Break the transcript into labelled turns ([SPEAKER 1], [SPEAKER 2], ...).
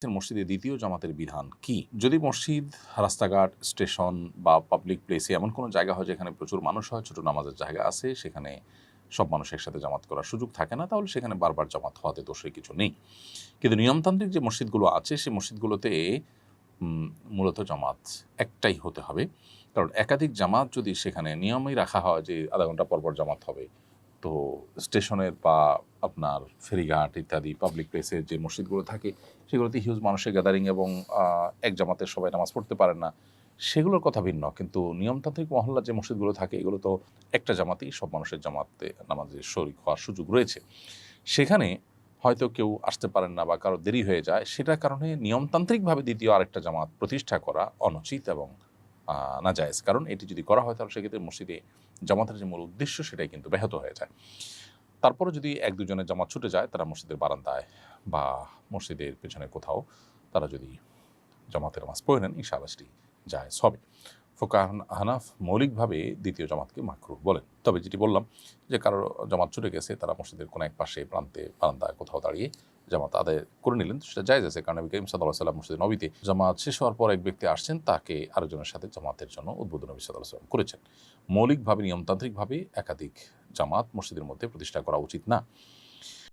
[SPEAKER 1] মসজিদে দ্বিতীয় জামাতের বিধান কি? যদি মসজিদ, রাস্তাঘাট, স্টেশন বা পাবলিক প্লেসে এমন কোনো জায়গা হয় যেখানে প্রচুর মানুষ হয়, ছোট নামাজের জায়গা আছে, সেখানে সব মানুষ একসাথে জামাত করার সুযোগ থাকে না, তাহলে সেখানে বারবার জামাত হওয়াতে দোষের কিছু নেই। কিন্তু নিয়মতান্ত্রিক যে মসজিদগুলো আছে, সেই মসজিদগুলোতে উম মূলত জামাত একটাই হতে হবে। কারণ একাধিক জামাত যদি সেখানে নিয়মেই রাখা হয় যে আধা ঘন্টা পর জামাত হবে, তো স্টেশনের বা আপনার ফেরিঘাট ইত্যাদি পাবলিক প্লেসের যে মসজিদগুলো থাকে সেগুলোতে হিউজ মানুষের গ্যাদারিং এবং এক জামাতের সবাই নামাজ পড়তে পারেন না, সেগুলোর কথা ভিন্ন। কিন্তু নিয়মতান্ত্রিক মহল্লার যে মসজিদগুলো থাকে এগুলো তো একটা জামাতেই সব মানুষের জামাতে নামাজে শরিক হওয়ার সুযোগ রয়েছে। সেখানে হয়তো কেউ আসতে পারেন না বা কারো দেরি হয়ে যায়, সেটার কারণে নিয়মতান্ত্রিকভাবে দ্বিতীয় আরেকটা জামাত প্রতিষ্ঠা করা অনুচিত এবং নাজায়েজ। কারণ এটি যদি করা হয় তাহলে সেক্ষেত্রে মসজিদে জামাতের যে মূল উদ্দেশ্য সেটাই কিন্তু ব্যাহত হয়ে যায়। তারপরে যদি এক দুজনের জামাত ছুটে যায়, তারা মসজিদের বারান্দায় বা মসজিদের পেছনে কোথাও তারা যদি জামাতের নামাজ পড়ে নেন, ইনশাআল্লাহ সেটি জায়েজ হবে। ফোকাহ হানাফ মৌলিকভাবে দ্বিতীয় জামাতকে মাকরুহ বলেন। তবে যেটি বললাম যে কারো জামাত ছুটে গেছে, তারা মসজিদের কোনো এক পাশে প্রান্তে বারান্দায় কোথাও দাঁড়িয়ে জামাত আদায় করে নিলেন, সেটা জায়েজ আছে। কারণ নবী করিম সাল্লাল্লাহু আলাইহি ওয়াসাল্লাম মসজিদে নবীতে জামাত শেষ হওয়ার পর এক ব্যক্তি আসছেন, তাকে আরেকজনের সাথে জামাতের জন্য উদ্বোধন নবী সাল্লাল্লাহু আলাইহি ওয়াসাল্লাম করেছেন। মৌলিকভাবে নিয়মতান্ত্রিকভাবে একাধিক জামাত মসজিদের মধ্যে প্রতিষ্ঠা করা উচিত না।